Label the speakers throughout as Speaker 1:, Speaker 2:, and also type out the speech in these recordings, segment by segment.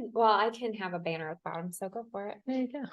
Speaker 1: I can have a banner at the bottom, so go for it.
Speaker 2: There you go.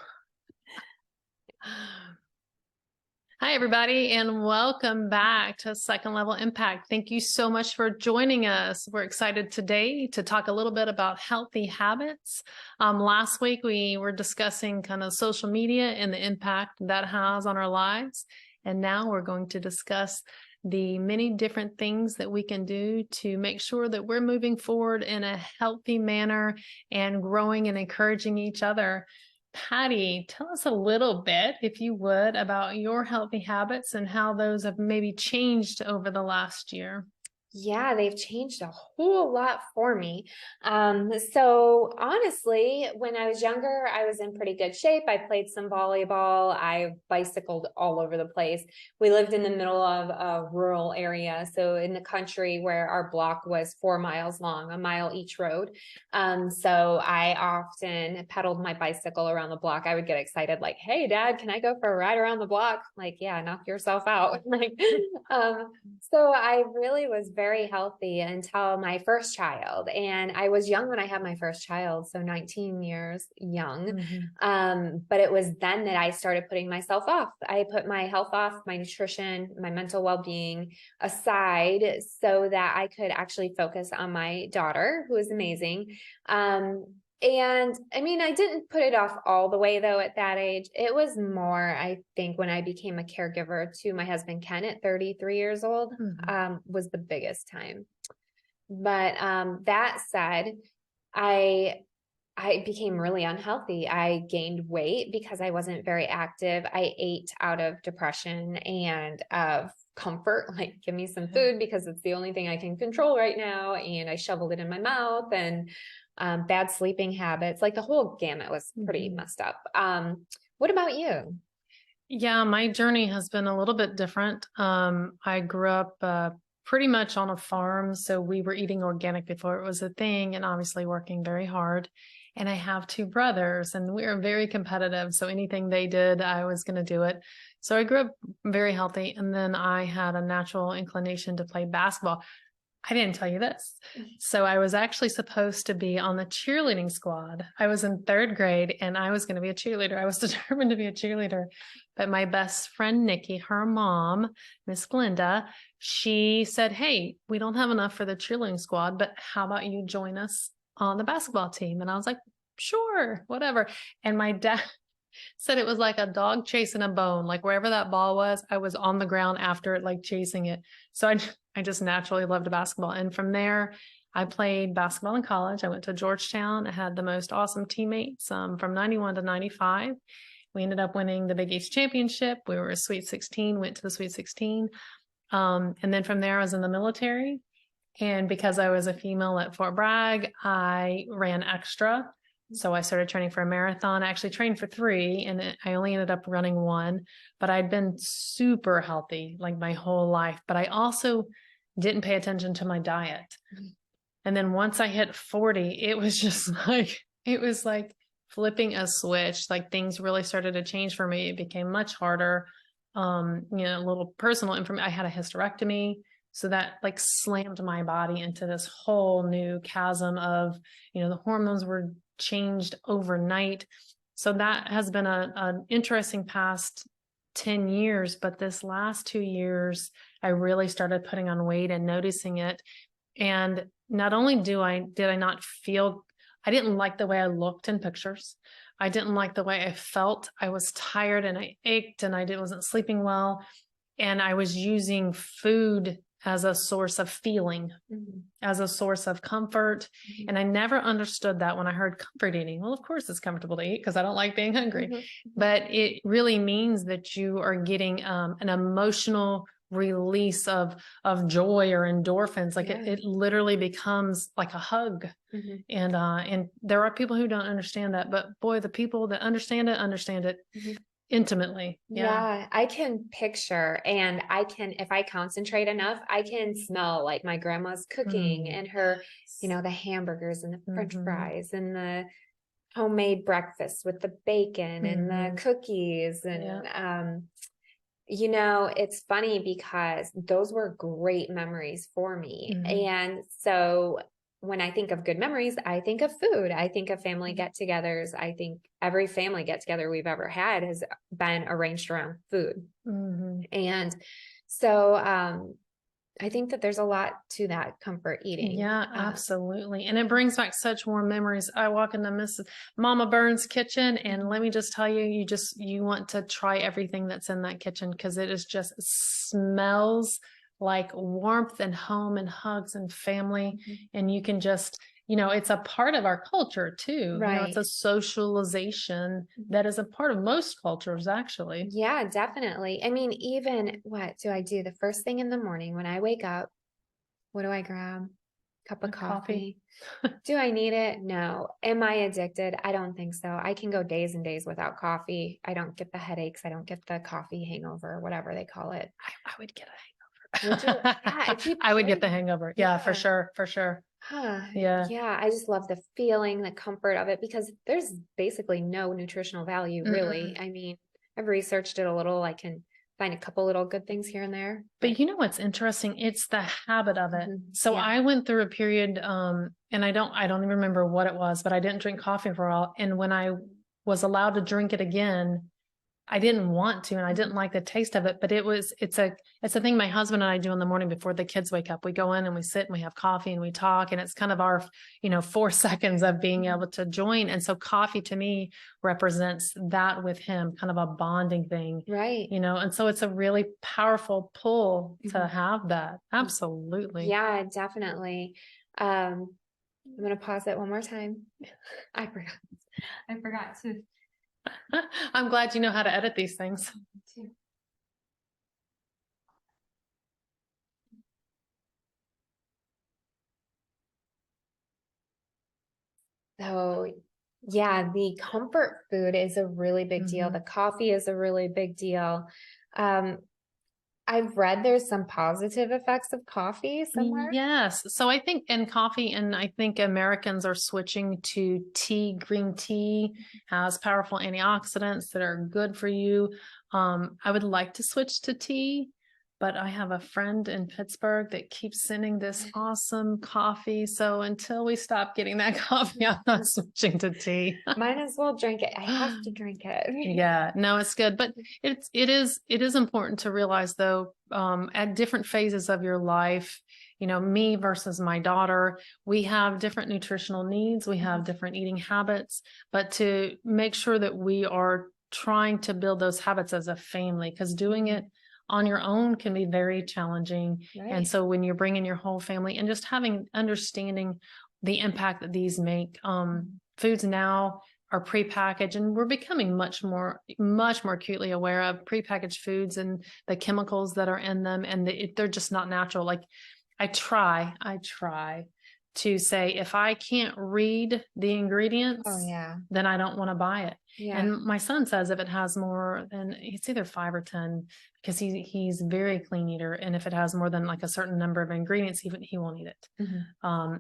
Speaker 2: Hi, everybody, and welcome back to Second Level Impact. Thank you so much for joining us. We're excited today to talk a little bit about healthy habits. Last week, we were discussing kind of social media and the impact that has on our lives. And now we're going to discuss the many different things that we can do to make sure that we're moving forward in a healthy manner and growing and encouraging each other. Patti, tell us a little bit, if you would, about your healthy habits and how those have maybe changed over the last year.
Speaker 1: Yeah, they've changed a whole lot for me. So honestly, when I was younger, I was in pretty good shape. I played some volleyball. I bicycled all over the place. We lived in the middle of a rural area, so in the country where our block was 4 miles long, a mile each road. So I often pedaled my bicycle around the block. I would get excited, like, "Hey, Dad, can I go for a ride around the block?" Like, yeah, knock yourself out. So I really was very healthy until my first child. And I was young when I had my first child, so 19 years young. But it was then that I started putting myself off. I put my health off, my nutrition, my mental well-being aside so that I could actually focus on my daughter, who is amazing. And I mean, I didn't put it off all the way though at that age. It was more, I think, when I became a caregiver to my husband, Ken, at 33 years old, was the biggest time. But that said, I became really unhealthy. I gained weight because I wasn't very active. I ate out of depression and of comfort, like give me some food because it's the only thing I can control right now. And I shoveled it in my mouth, and bad sleeping habits, like the whole gamut was pretty messed up. What about you?
Speaker 2: Yeah, my journey has been a little bit different. I grew up pretty much on a farm, so we were eating organic before it was a thing, and obviously working very hard. And I have 2 brothers, and we are very competitive. So anything they did, I was going to do it. So I grew up very healthy, and then I had a natural inclination to play basketball. I didn't tell you this. So I was actually supposed to be on the cheerleading squad. I was in 3rd grade and I was going to be a cheerleader. I was determined to be a cheerleader. But my best friend, Nikki, her mom, Miss Glinda, she said, "Hey, we don't have enough for the cheerleading squad, but how about you join us on the basketball team?" And I was like, "Sure, whatever." And my dad said it was like a dog chasing a bone. Like wherever that ball was, I was on the ground after it, like chasing it. So I just naturally loved basketball. And from there, I played basketball in college. I went to Georgetown. I had the most awesome teammates from 91 to 95. We ended up winning the Big East Championship. We were a Sweet 16, went to the Sweet 16. And then from there, I was in the military. And because I was a female at Fort Bragg, I ran extra. So I started training for a marathon. I actually trained for 3 and I only ended up running 1, but I'd been super healthy like my whole life, but I also didn't pay attention to my diet. And then once I hit 40, it was just like, it was like flipping a switch. Like things really started to change for me. It became much harder. A little personal information. I had a hysterectomy. So that like slammed my body into this whole new chasm of, the hormones were changed overnight. So that has been an interesting past 10 years, but this last 2 years, I really started putting on weight and noticing it. And not only did I not feel, I didn't like the way I looked in pictures. I didn't like the way I felt. I was tired and I ached and I wasn't sleeping well. And I was using food as a source of feeling, as a source of comfort. And I never understood that when I heard comfort eating. Well, of course it's comfortable to eat because I don't like being hungry, but it really means that you are getting an emotional release of joy or endorphins. Like it literally becomes like a hug. And there are people who don't understand that, but boy, the people that understand it intimately.
Speaker 1: Yeah, I can picture, and if I concentrate enough, I can smell like my grandma's cooking and her, the hamburgers and the French fries and the homemade breakfast with the bacon and the cookies. And, it's funny because those were great memories for me. And so when I think of good memories, I think of food. I think of family get-togethers. I think every family get-together we've ever had has been arranged around food.
Speaker 2: Mm-hmm.
Speaker 1: And so, I think that there's a lot to that comfort eating.
Speaker 2: Yeah, absolutely. And it brings back such warm memories. I walk into Mama Burns' kitchen, and let me just tell you, you want to try everything that's in that kitchen, because it is just smells like warmth and home and hugs and family. And you can just, it's a part of our culture too.
Speaker 1: Right.
Speaker 2: It's a socialization that is a part of most cultures, actually.
Speaker 1: Yeah, definitely. I mean, even what do I do the first thing in the morning when I wake up? What do I grab? Cup of coffee. Do I need it? No. Am I addicted? I don't think so. I can go days and days without coffee. I don't get the headaches. I don't get the coffee hangover, whatever they call it.
Speaker 2: I would get a
Speaker 1: Would you?
Speaker 2: hangover.
Speaker 1: Yeah,
Speaker 2: I would get the hangover. Yeah, for sure. For sure. Yeah.
Speaker 1: Yeah, I just love the feeling, the comfort of it, because there's basically no nutritional value, really. I mean, I've researched it a little. I can find a couple little good things here and there.
Speaker 2: But you know what's interesting? It's the habit of it. So
Speaker 1: Yeah.
Speaker 2: I went through a period, and I don't even remember what it was, but I didn't drink coffee for a while. And when I was allowed to drink it again, I didn't want to, and I didn't like the taste of it, but it's a thing my husband and I do in the morning before the kids wake up. We go in and we sit and we have coffee and we talk, and it's kind of our, 4 seconds of being able to join. And so coffee to me represents that with him, kind of a bonding thing.
Speaker 1: Right.
Speaker 2: And so it's a really powerful pull to have that. Absolutely.
Speaker 1: Yeah, definitely. I'm going to pause it one more time. I forgot to.
Speaker 2: I'm glad you know how to edit these things.
Speaker 1: So yeah, the comfort food is a really big deal. The coffee is a really big deal. I've read there's some positive effects of coffee somewhere.
Speaker 2: Yes. So I think in coffee, and I think Americans are switching to tea. Green tea has powerful antioxidants that are good for you. I would like to switch to tea, but I have a friend in Pittsburgh that keeps sending this awesome coffee. So until we stop getting that coffee, I'm not switching to tea.
Speaker 1: Might as well drink it. I have to drink it.
Speaker 2: Yeah, no, it's good. But it is important to realize, though, at different phases of your life, me versus my daughter, we have different nutritional needs. We have different eating habits, but to make sure that we are trying to build those habits as a family, because doing it on your own can be very challenging.
Speaker 1: Right.
Speaker 2: And so when you're bringing your whole family and just understanding the impact that these make, foods now are prepackaged, and we're becoming much more acutely aware of prepackaged foods and the chemicals that are in them, and they're just not natural. Like I try to say, if I can't read the ingredients, then I don't want to buy it. Yeah. And my son says if it has more than, it's either 5 or 10, because he's very clean eater. And if it has more than like a certain number of ingredients, he won't eat it.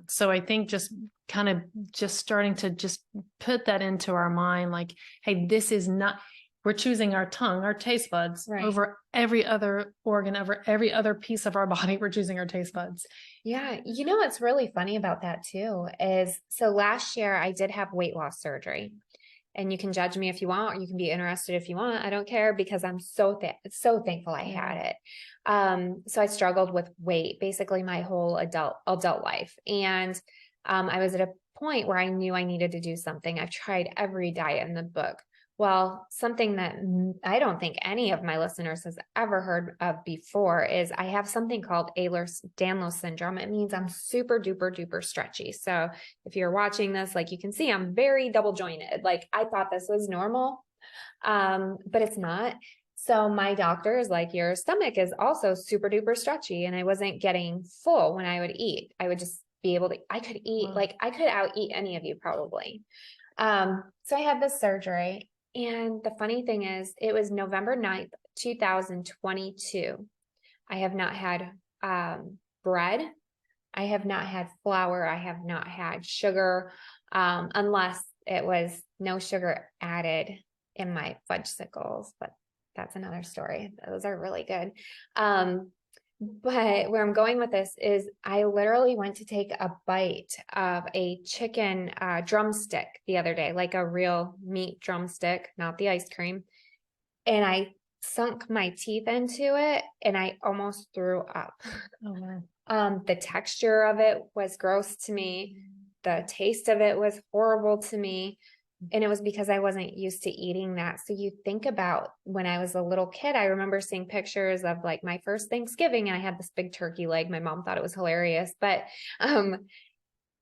Speaker 2: So I think just kind of just starting to just put that into our mind, like, hey, this is not, we're choosing our tongue, our taste buds over every other organ, over every other piece of our body. We're choosing our taste buds.
Speaker 1: Yeah. You know, what's really funny about that too is, so last year I did have weight loss surgery, and you can judge me if you want, or you can be interested if you want. I don't care, because I'm so thankful I had it. So I struggled with weight basically my whole adult life. And I was at a point where I knew I needed to do something. I've tried every diet in the book. Well, something that I don't think any of my listeners has ever heard of before is I have something called Ehlers-Danlos Syndrome. It means I'm super duper duper stretchy. So if you're watching this, like you can see, I'm very double jointed. Like I thought this was normal, but it's not. So my doctor is like, your stomach is also super duper stretchy. And I wasn't getting full when I would eat. I would just be able to, I could eat, like I could out eat any of you probably. So I had this surgery. And the funny thing is, it was November 9th, 2022. I have not had bread. I have not had flour. I have not had sugar, unless it was no sugar added in my fudgesicles, but that's another story. Those are really good. But where I'm going with this is I literally went to take a bite of a chicken drumstick the other day, like a real meat drumstick, not the ice cream. And I sunk my teeth into it and I almost threw up.
Speaker 2: Oh, wow.
Speaker 1: The texture of it was gross to me. The taste of it was horrible to me. And it was because I wasn't used to eating that. So you think about when I was a little kid, I remember seeing pictures of like my first Thanksgiving and I had this big turkey leg. My mom thought it was hilarious, but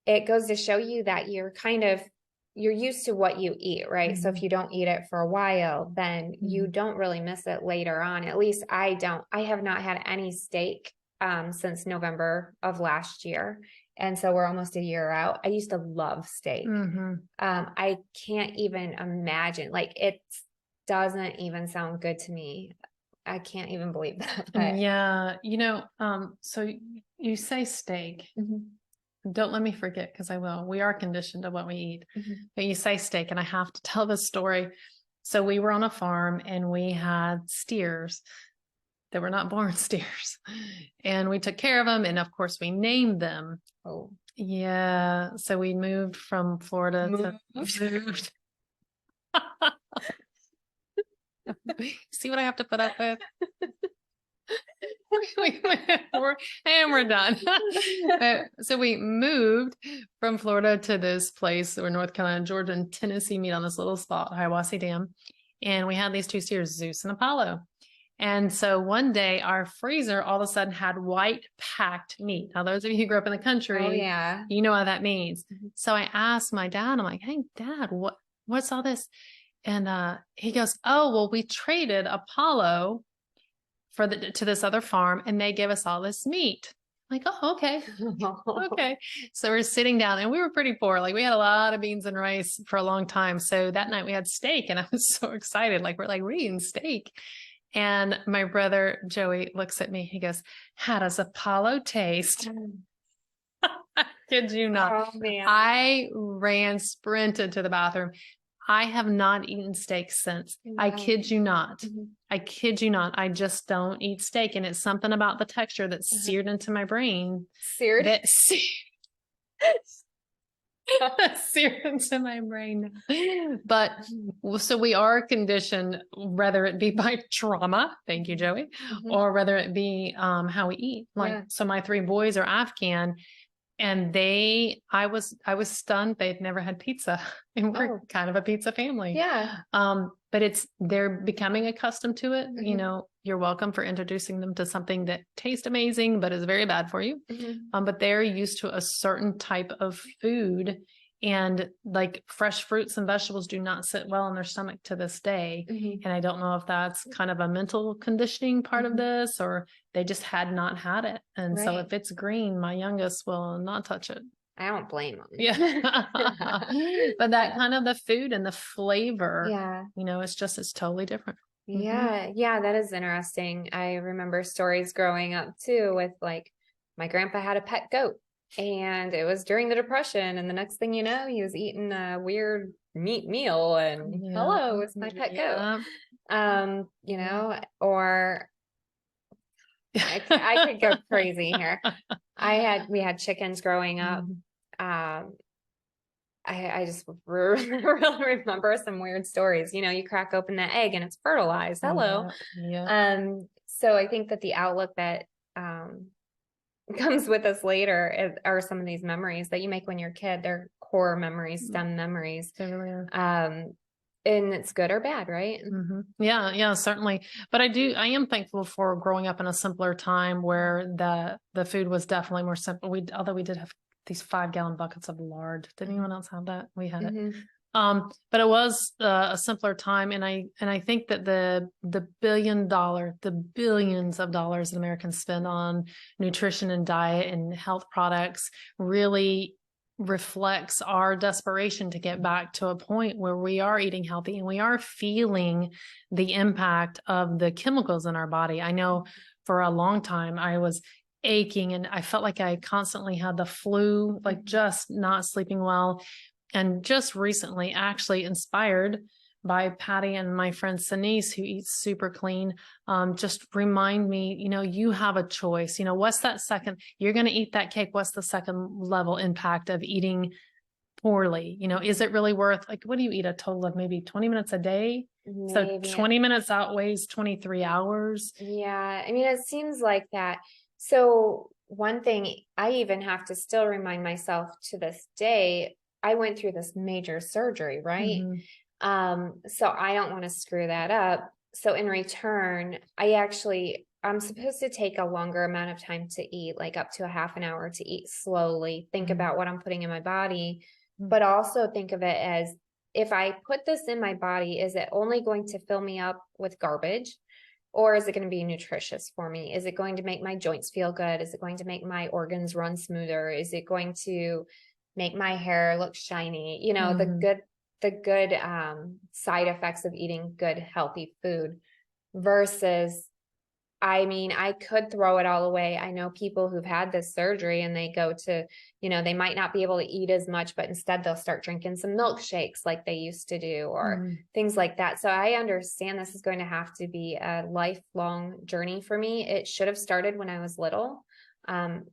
Speaker 1: it goes to show you that you're used to what you eat, right? Mm-hmm. So if you don't eat it for a while, then you don't really miss it later on. At least I don't. I have not had any steak since November of last year. And so we're almost a year out. I used to love steak. I can't even imagine, like, it doesn't even sound good to me. I can't even believe that. But.
Speaker 2: Yeah. So you say steak. Don't let me forget, because I will. We are conditioned to what we eat. But you say steak, and I have to tell this story. So we were on a farm and we had steers that were not born steers. And we took care of them. And of course, we named them.
Speaker 1: Oh.
Speaker 2: Yeah. So we moved from Florida to moved. See what I have to put up with? And we're done. So we moved from Florida to this place where North Carolina, Georgia, and Tennessee meet on this little spot, Hiawassee Dam. And we had these two steers, Zeus and Apollo. And so one day our freezer all of a sudden had white packed meat. Now, those of you who grew up in the country, you know what that means. So I asked my dad, I'm like, hey, Dad, what's all this? And he goes, oh, well, we traded Apollo to this other farm, and they give us all this meat. I'm like, oh, okay. Okay. So we're sitting down, and we were pretty poor. Like, we had a lot of beans and rice for a long time. So that night we had steak, and I was so excited. Like, we're eating steak. And my brother Joey looks at me. He goes, how does Apollo taste? I kid you not.
Speaker 1: Oh, man.
Speaker 2: I sprinted to the bathroom. I have not eaten steak since. No. I kid you not. I kid you not. I just don't eat steak. And it's something about the texture that's seared into my brain.
Speaker 1: Seared?
Speaker 2: Seared into my brain. But so we are conditioned, whether it be by trauma, thank you, Joey, or whether it be how we eat. So my three boys are Afghan. And I was stunned. They'd never had pizza, and we're kind of a pizza family. Yeah. But they're becoming accustomed to it. You're welcome for introducing them to something that tastes amazing, but is very bad for you. But they're used to a certain type of food, and like fresh fruits and vegetables do not sit well in their stomach to this day. And I don't know if that's kind of a mental conditioning part of this, or they just had not had it. And so if it's green, my youngest will not touch it.
Speaker 1: I don't blame them.
Speaker 2: Yeah. But that kind of the food and the flavor, it's totally different.
Speaker 1: Yeah. Yeah. That is interesting. I remember stories growing up too with, like, my grandpa had a pet goat, and it was during the Depression. And the next thing you know, he was eating a weird meat meal, and hello, it's my pet goat. Or I could go crazy here. We had chickens growing up. I just really remember some weird stories. You crack open the egg and it's fertilized. Hello. So I think that the outlook that comes with us later are some of these memories that you make when you're a kid. They're core memories, STEM memories. They really are. And it's good or bad, right?
Speaker 2: Yeah, certainly. But I am thankful for growing up in a simpler time where the food was definitely more simple. Although we did have these 5-gallon buckets of lard. Did anyone else have that? We had it. But it was a simpler time. And I think that the billions of dollars that Americans spend on nutrition and diet and health products really reflects our desperation to get back to a point where we are eating healthy and we are feeling the impact of the chemicals in our body. I know for a long time I was aching and I felt like I constantly had the flu, like just not sleeping well. And just recently, actually inspired by Patti and my friend Denise, who eats super clean, just remind me, you have a choice. What's that second, you're going to eat that cake. What's the second level impact of eating poorly? Is it really worth, like, what do you eat a total of maybe 20 minutes a day?
Speaker 1: Maybe.
Speaker 2: So 20 minutes outweighs 23 hours.
Speaker 1: Yeah. I mean, it seems like that. So one thing I even have to still remind myself to this day, I went through this major surgery, right? So I don't want to screw that up. So in return, I'm supposed to take a longer amount of time to eat, like up to a half an hour to eat slowly, think about what I'm putting in my body, but also think of it as, if I put this in my body, is it only going to fill me up with garbage? Or is it going to be nutritious for me? Is it going to make my joints feel good? Is it going to make my organs run smoother? Is it going to make my hair look shiny? The good side effects of eating good, healthy food versus, I mean, I could throw it all away. I know people who've had this surgery and they go to, they might not be able to eat as much, but instead they'll start drinking some milkshakes like they used to do, or things like that. So I understand this is going to have to be a lifelong journey for me. It should have started when I was little, and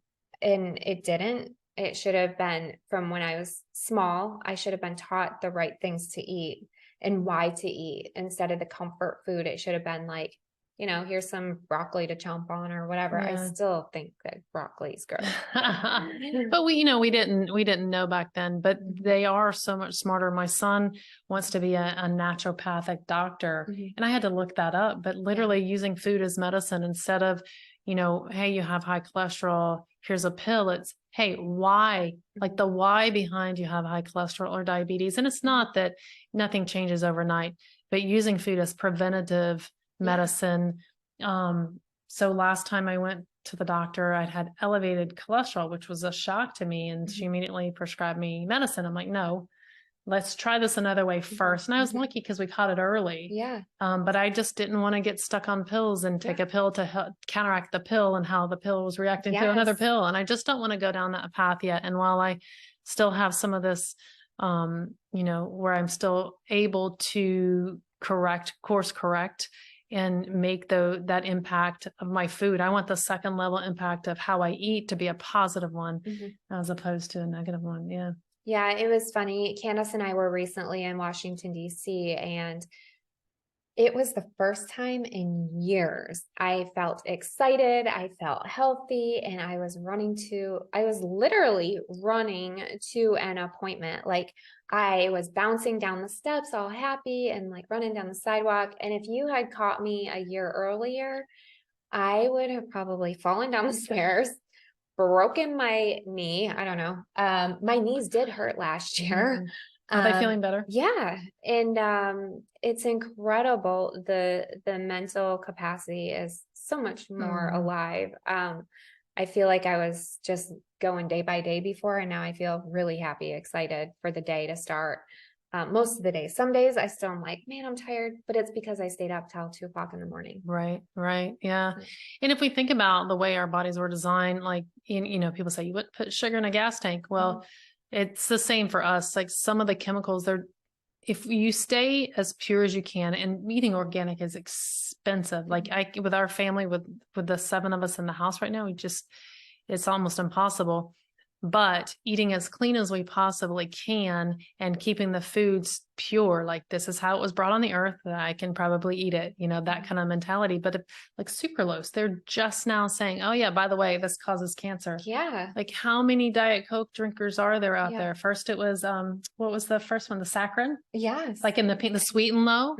Speaker 1: it didn't. It should have been from when I was small. I should have been taught the right things to eat and why to eat instead of the comfort food. It should have been like, here's some broccoli to chomp on or whatever.
Speaker 2: Yeah.
Speaker 1: I still think that broccoli is gross.
Speaker 2: But we didn't know back then, but they are so much smarter. My son wants to be a naturopathic doctor, and I had to look that up, but literally using food as medicine instead of, hey, you have high cholesterol, here's a pill. It's, hey, why? Like the why behind you have high cholesterol or diabetes. And it's not that nothing changes overnight, but using food as preventative medicine. So last time I went to the doctor, I'd had elevated cholesterol, which was a shock to me. And she immediately prescribed me medicine. I'm like, no, let's try this another way first. And I was lucky because we caught it early.
Speaker 1: Yeah.
Speaker 2: But I just didn't want to get stuck on pills and take a pill to counteract the pill and how the pill was reacting to another pill. And I just don't want to go down that path yet. And while I still have some of this, where I'm still able to course correct and make that impact of my food, I want the second level impact of how I eat to be a positive one as opposed to a negative one. Yeah.
Speaker 1: Yeah, it was funny. Candace and I were recently in Washington, D.C., and it was the first time in years I felt excited. I felt healthy, and I was literally running to an appointment. Like I was bouncing down the steps all happy and like running down the sidewalk. And if you had caught me a year earlier, I would have probably fallen down the stairs, broken my knee. I don't know. My knees did hurt last year.
Speaker 2: Are they feeling better?
Speaker 1: Yeah. And it's incredible. The mental capacity is so much more alive. I feel like I was just going day by day before, and now I feel really happy, excited for the day to start. Most of the days. Some days I still am like, man, I'm tired, but it's because I stayed up till 2:00 in the morning.
Speaker 2: Right. Yeah. And if we think about the way our bodies were designed, like, people say you wouldn't put sugar in a gas tank. Well, it's the same for us. Like some of the chemicals, if you stay as pure as you can, and eating organic is expensive. Like with our family, with the 7 of us in the house right now, it's almost impossible. But eating as clean as we possibly can and keeping the foods pure, like this is how it was brought on the earth, that I can probably eat it, that kind of mentality. But like sucralose, they're just now saying, oh yeah, by the way, this causes cancer.
Speaker 1: Yeah.
Speaker 2: Like how many Diet Coke drinkers are there out there? First it was, what was the first one? The saccharin? Yes. Like in the sweet and low.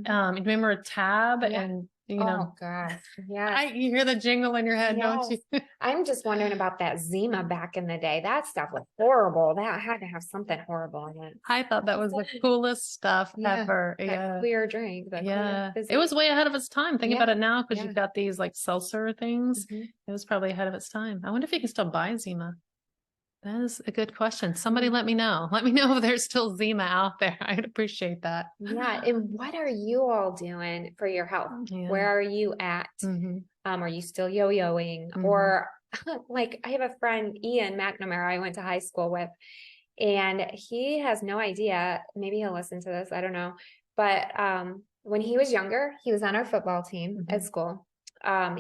Speaker 2: Remember a Tab and
Speaker 1: oh gosh. Yeah.
Speaker 2: You hear the jingle in your head, don't you?
Speaker 1: I'm just wondering about that Zima back in the day. That stuff was horrible. That had to have something horrible in it.
Speaker 2: I thought that was the coolest stuff ever.
Speaker 1: That clear drink.
Speaker 2: It was way ahead of its time. Think about it now, because you've got these like seltzer things. It was probably ahead of its time. I wonder if you can still buy Zima. That is a good question. Somebody let me know. Let me know if there's still Zima out there. I'd appreciate that.
Speaker 1: Yeah. And what are you all doing for your health? Where are you at? Are you still yo-yoing? Or like I have a friend, Ian McNamara, I went to high school with, and he has no idea. Maybe he'll listen to this. I don't know. But when he was younger, he was on our football team at school.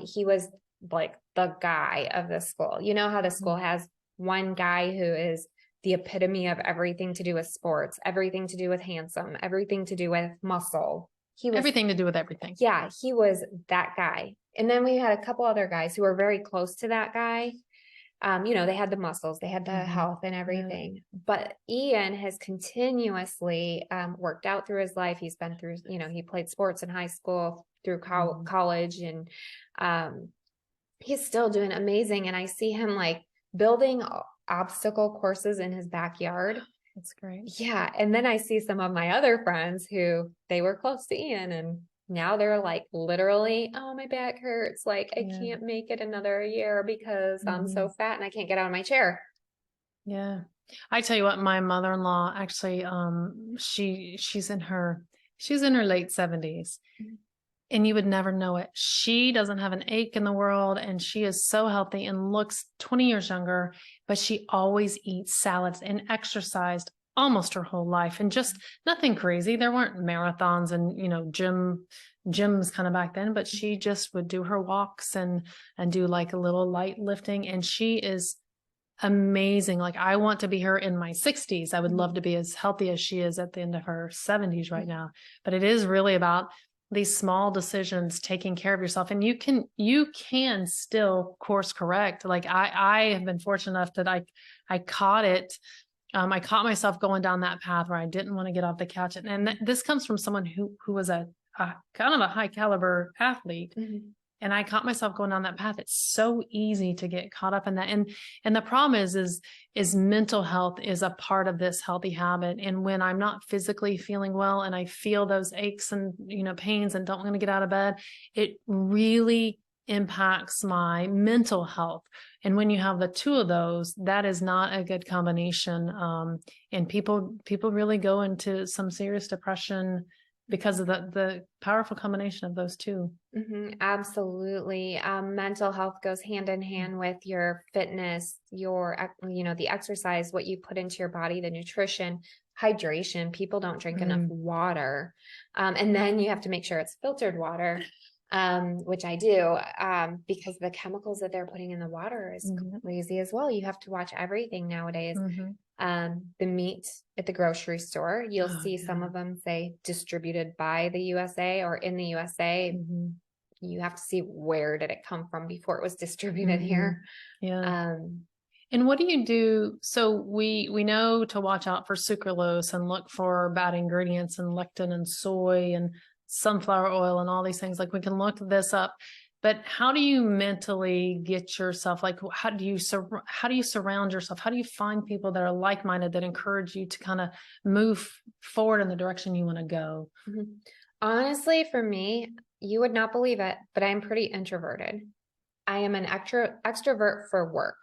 Speaker 1: He was like the guy of the school. You know how the school has one guy who is the epitome of everything to do with sports, everything to do with handsome, everything to do with muscle. He was
Speaker 2: everything to do with everything.
Speaker 1: Yeah, he was that guy. And then we had a couple other guys who were very close to that guy. You know, they had the muscles, they had the health and everything. But Ian has continuously worked out through his life. He's been through, you know, he played sports in high school, through college, and he's still doing amazing. And I see him like building obstacle courses in his backyard.
Speaker 2: That's great.
Speaker 1: Yeah. And then I see some of my other friends who they were close to Ian, and now they're like literally, oh, my back hurts. Like I can't make it another year because I'm so fat and I can't get out of my chair.
Speaker 2: Yeah. I tell you what, my mother-in-law actually, she's in her late 70s. And you would never know it. She doesn't have an ache in the world, and she is so healthy and looks 20 years younger, but she always eats salads and exercised almost her whole life, and just nothing crazy. There weren't marathons and, you know, gyms kind of back then, but she just would do her walks and do like a little light lifting. And she is amazing. Like I want to be her in my 60s. I would love to be as healthy as she is at the end of her 70s right now. But it is really about these small decisions, taking care of yourself, and you can still course correct. Like I have been fortunate enough that I caught it. I caught myself going down that path where I didn't want to get off the couch. And this comes from someone who was a kind of a high caliber athlete. And I caught myself going down that path. It's so easy to get caught up in that. And the problem is mental health is a part of this healthy habit. And when I'm not physically feeling well and I feel those aches and, you know, pains and don't want to get out of bed, it really impacts my mental health. And when you have the two of those, that is not a good combination. And people really go into some serious depression because of the powerful combination of those two.
Speaker 1: Absolutely. Mental health goes hand in hand with your fitness, your, you know, the exercise, what you put into your body, the nutrition, hydration. People don't drink enough water. And then you have to make sure it's filtered water, which I do, because the chemicals that they're putting in the water is crazy as well. You have to watch everything nowadays. The meat at the grocery store, you'll see some of them say distributed by the USA or in the USA. You have to see where did it come from before it was distributed here.
Speaker 2: And what do you do? So we know to watch out for sucralose and look for bad ingredients and lectin and soy and sunflower oil and all these things. Like we can look this up. But how do you mentally get yourself, like, how do you surround yourself? How do you find people that are like-minded, that encourage you to kind of move forward in the direction you want to go?
Speaker 1: Honestly, for me, you would not believe it, but I'm pretty introverted. I am an extrovert for work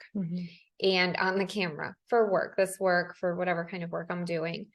Speaker 1: and on the camera for work, for whatever kind of work I'm doing.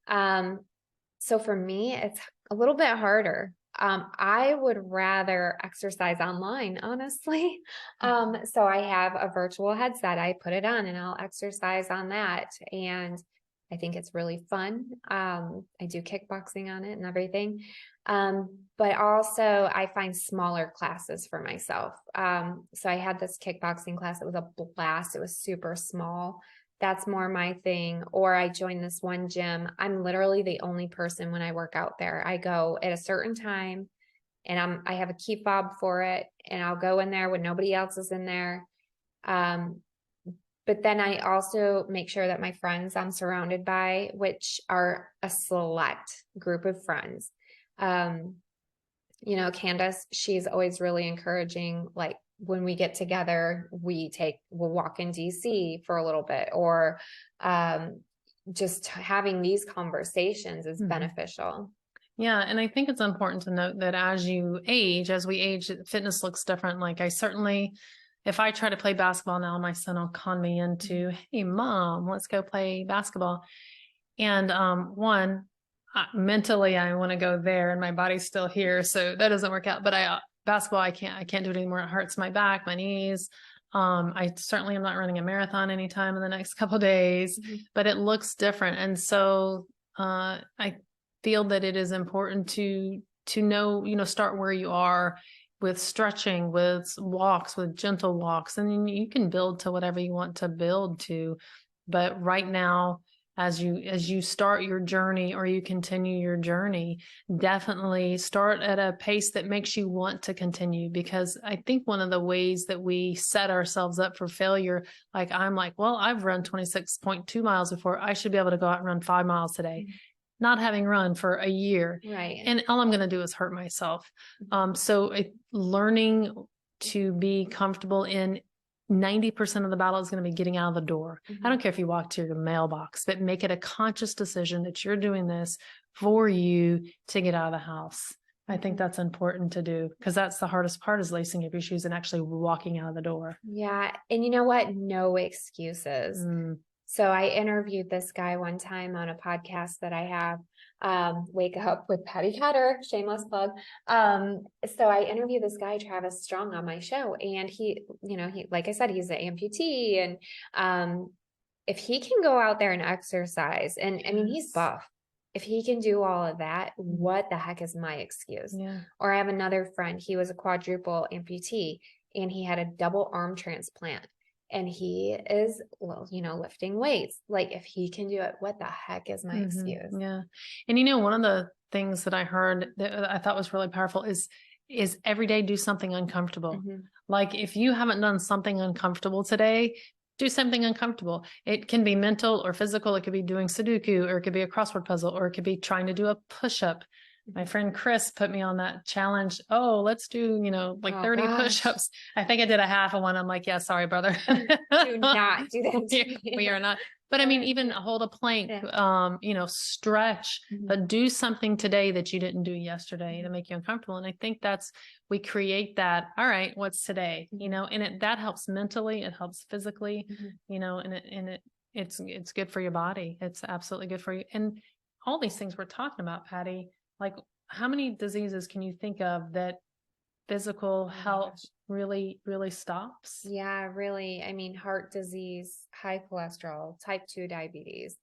Speaker 1: So for me, it's a little bit harder. I would rather exercise online, honestly. So I have a virtual headset. I put it on and I'll exercise on that. And I think it's really fun. I do kickboxing on it and everything. But also I find smaller classes for myself. So I had this kickboxing class. It was a blast. It was super small. That's more my thing. Or I joined this one gym. I'm literally the only person when I work out there. I go at a certain time and I have a key fob for it, and I'll go in there when nobody else is in there. But then I also make sure that my friends I'm surrounded by, which are a select group of friends. You know, Candace, she's always really encouraging, like, when we get together, we'll walk in DC for a little bit, or just having these conversations is beneficial.
Speaker 2: Yeah. And I think it's important to note that as we age, fitness looks different. Like if I try to play basketball now, my son will con me into, hey, Mom, let's go play basketball. And mentally, I want to go there and my body's still here. So that doesn't work out. But basketball, I can't do it anymore. It hurts my back, my knees. I certainly am not running a marathon anytime in the next couple of days, but it looks different. And so, feel that it is important to know, start where you are with stretching, with walks, with gentle walks, and then you can build to whatever you want to build to. But right now, as you start your journey or you continue your journey, definitely start at a pace that makes you want to continue. Because I think one of the ways that we set ourselves up for failure, like I'm like, well, I've run 26.2 miles before. I should be able to go out and run 5 miles today. Not having run for a year.
Speaker 1: Right.
Speaker 2: And all I'm going to do is hurt myself. So learning to be comfortable in 90% of the battle is going to be getting out of the door. I don't care if you walk to your mailbox, but make it a conscious decision that you're doing this for you to get out of the house. I think that's important to do, because that's the hardest part, is lacing up your shoes and actually walking out of the door.
Speaker 1: Yeah. And you know what? No excuses. So I interviewed this guy one time on a podcast that I have, Wake Up with Patti Katter, shameless plug. So I interviewed this guy, Travis Strong, on my show, and he, like I said, he's an amputee, and if he can go out there and exercise, and I mean, he's buff. If he can do all of that, what the heck is my excuse?
Speaker 2: Yeah.
Speaker 1: Or I have another friend, he was a quadruple amputee, and he had a double arm transplant. And he is, lifting weights. Like, if he can do it, what the heck is my excuse?
Speaker 2: Yeah. And one of the things that I heard that I thought was really powerful is every day do something uncomfortable. Like, if you haven't done something uncomfortable today, do something uncomfortable. It can be mental or physical. It could be doing Sudoku, or it could be a crossword puzzle, or it could be trying to do a push-up. My friend Chris put me on that challenge. Oh, let's do, 30 push-ups. I think I did a half of one. I'm like, yeah, sorry, brother.
Speaker 1: Do not do that.
Speaker 2: We are not. But I mean, even hold a plank, stretch, but do something today that you didn't do yesterday to make you uncomfortable. And I think we create that. All right, what's today? And that helps mentally. It helps physically, and it's good for your body. It's absolutely good for you. And all these things we're talking about, Patti, like, how many diseases can you think of that physical health really, really stops?
Speaker 1: Yeah, really. I mean, heart disease, high cholesterol, type 2 diabetes.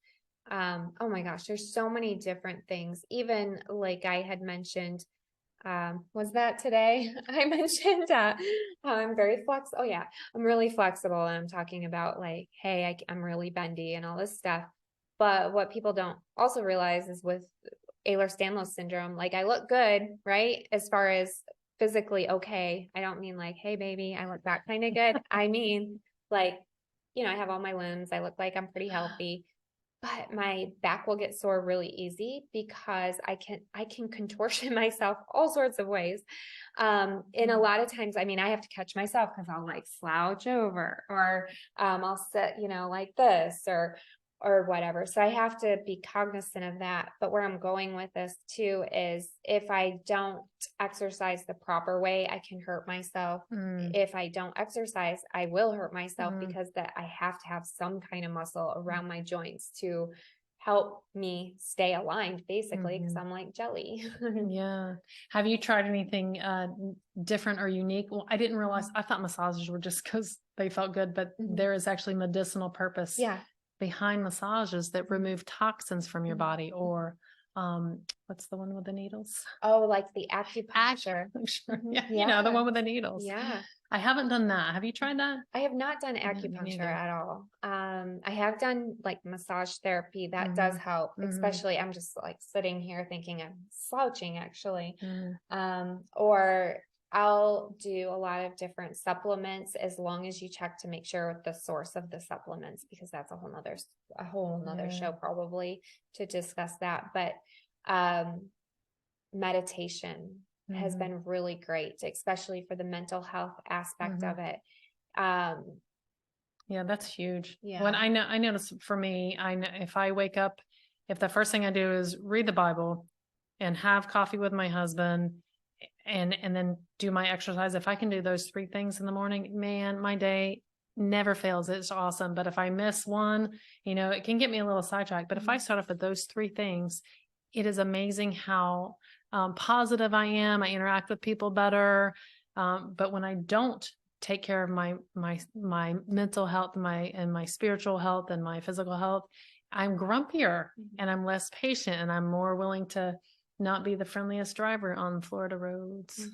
Speaker 1: Oh my gosh, there's so many different things. Even like I had mentioned, was that today? I mentioned how I'm very flexible. Oh yeah, I'm really flexible, and I'm talking about like, hey, I'm really bendy and all this stuff. But what people don't also realize is with Ehlers-Danlos syndrome, like, I look good, right? As far as physically okay. I don't mean like, hey baby, I look that kind of good. I mean, like, I have all my limbs. I look like I'm pretty healthy, but my back will get sore really easy because I can contortion myself all sorts of ways. And a lot of times, I mean, I have to catch myself because I'll like slouch over, or I'll sit, like this, or whatever. So I have to be cognizant of that. But where I'm going with this too is, if I don't exercise the proper way, I can hurt myself. If I don't exercise, I will hurt myself, because I have to have some kind of muscle around my joints to help me stay aligned, basically, because I'm like jelly.
Speaker 2: Yeah. Have you tried anything different or unique? Well, I didn't realize, I thought massages were just because they felt good, but there is actually medicinal purpose behind massages that remove toxins from your body. Or what's the one with the needles?
Speaker 1: Oh, like the acupuncture.
Speaker 2: Yeah, the one with the needles.
Speaker 1: Yeah.
Speaker 2: I haven't done that. Have you tried that?
Speaker 1: I have not done acupuncture at all. I have done like massage therapy. That does help, especially I'm just like sitting here thinking I'm slouching, actually. Or I'll do a lot of different supplements, as long as you check to make sure the source of the supplements, because that's a whole nother show probably to discuss that. But meditation has been really great, especially for the mental health aspect of it.
Speaker 2: Yeah, that's huge.
Speaker 1: Yeah.
Speaker 2: When I notice for me, I know if I wake up, if the first thing I do is read the Bible and have coffee with my husband and then do my exercise, if I can do those 3 things in the morning, man, my day never fails. It's awesome. But if I miss one, it can get me a little sidetracked. But if I start off with those 3 things, it is amazing how positive I am. I interact with people better. But when I don't take care of my mental health, my spiritual health, and my physical health, I'm grumpier and I'm less patient and I'm more willing to not be the friendliest driver on Florida roads.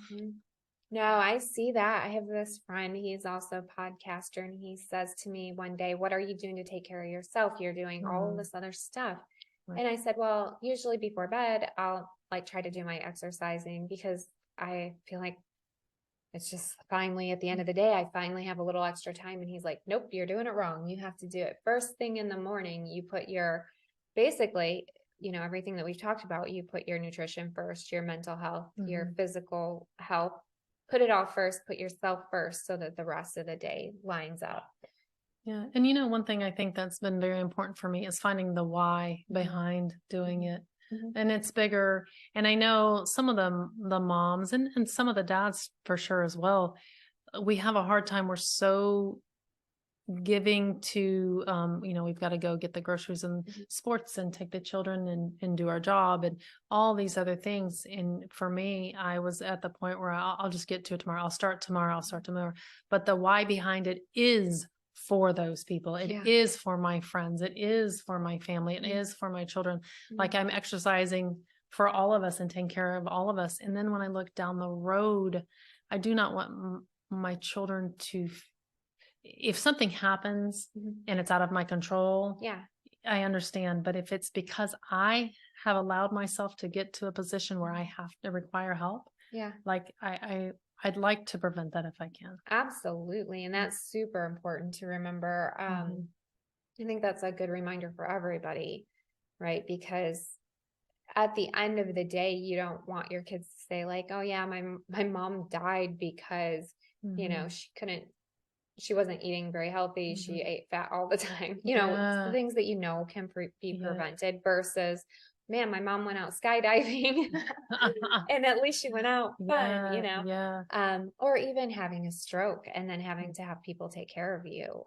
Speaker 1: No, I see that. I have this friend, he's also a podcaster, and he says to me one day, what are you doing to take care of yourself? You're doing all of this other stuff.
Speaker 2: Right.
Speaker 1: And I said, well, usually before bed, I'll like try to do my exercising because I feel like it's just finally at the end of the day, I finally have a little extra time. And he's like, nope, you're doing it wrong. You have to do it first thing in the morning. You put your, basically, you know, everything that we've talked about, you put your nutrition first, your mental health, your physical health, put it all first, put yourself first so that the rest of the day lines up.
Speaker 2: Yeah. And you know, one thing I think that's been very important for me is finding the why behind doing it. And it's bigger. And I know some of the moms and some of the dads for sure as well, we have a hard time. We're so giving to, you know, we've got to go get the groceries and sports and take the children and do our job and all these other things. And for me, I was at the point where I'll just get to it tomorrow. I'll start tomorrow. But the why behind it is for those people. It is for my friends. It is for my family. It is for my children. Like I'm exercising for all of us and taking care of all of us. And then when I look down the road, I do not want my children to, if something happens and it's out of my control, I understand. But if it's because I have allowed myself to get to a position where I have to require help, like I'd like to prevent that if I can.
Speaker 1: Absolutely. And that's super important to remember. I think that's a good reminder for everybody, right? Because at the end of the day, you don't want your kids to say like, oh yeah, my mom died because, you know, she wasn't eating very healthy. She ate fat all the time. You know, the things that you know can be prevented versus, man, my mom went out skydiving and at least she went out fun, you know, or even having a stroke and then having to have people take care of you.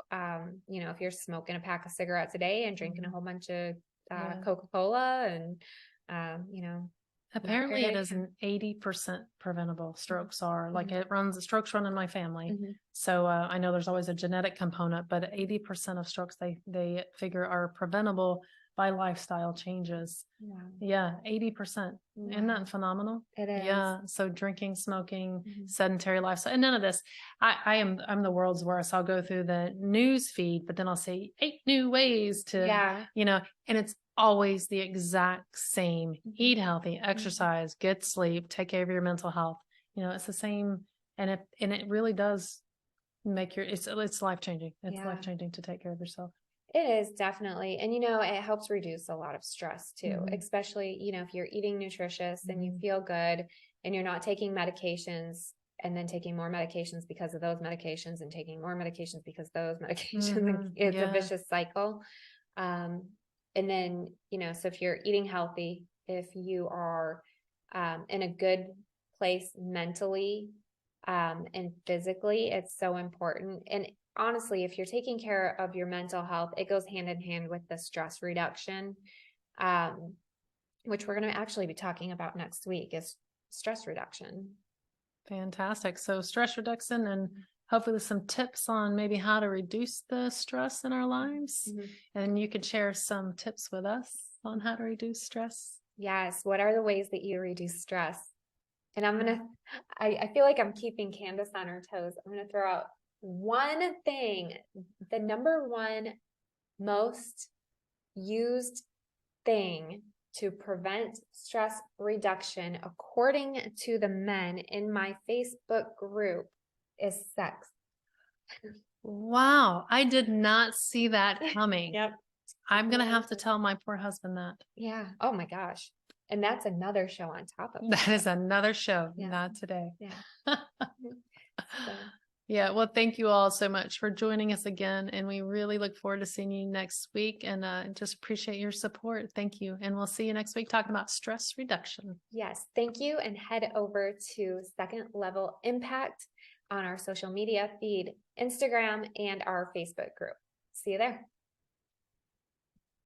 Speaker 1: You know, if you're smoking a pack of cigarettes a day and drinking a whole bunch of Coca-Cola and, you know,
Speaker 2: apparently it is an 80% preventable. Strokes are like strokes run in my family. So I know there's always a genetic component, but 80% of strokes they figure are preventable by lifestyle changes. 80%. Isn't that phenomenal?
Speaker 1: It is.
Speaker 2: Yeah. So drinking, smoking, sedentary lifestyle, and none of this. I'm the world's worst. I'll go through the news feed, but then I'll say 8 new ways to, you know, and it's always the exact same. Eat healthy, exercise, get sleep, take care of your mental health. You know, it's the same, and it really does make it's life-changing. It's life-changing to take care of yourself.
Speaker 1: It is definitely. And, you know, it helps reduce a lot of stress too, especially, you know, if you're eating nutritious and you feel good and you're not taking medications and then taking more medications because of those medications and taking more medications because those medications, it's a vicious cycle. And then, you know, so if you're eating healthy, if you are in a good place mentally and physically, it's so important. And honestly, if you're taking care of your mental health, it goes hand in hand with the stress reduction, which we're going to actually be talking about next week is stress reduction.
Speaker 2: Fantastic. So stress reduction and hopefully some tips on maybe how to reduce the stress in our lives. And you could share some tips with us on how to reduce stress.
Speaker 1: Yes. What are the ways that you reduce stress? And I feel like I'm keeping Candace on her toes. I'm going to throw out one thing, the number one most used thing to prevent stress reduction, according to the men in my Facebook group, is sex.
Speaker 2: Wow. I did not see that coming. I'm going to have to tell my poor husband that.
Speaker 1: Yeah. Oh my gosh. And that's another show on top of
Speaker 2: that. Is another show, not today. Yeah. Well, thank you all so much for joining us again. And we really look forward to seeing you next week and just appreciate your support. Thank you. And we'll see you next week talking about stress reduction.
Speaker 1: Yes. Thank you. And head over to Second Level Impact on our social media feed, Instagram, and our Facebook group. See you there.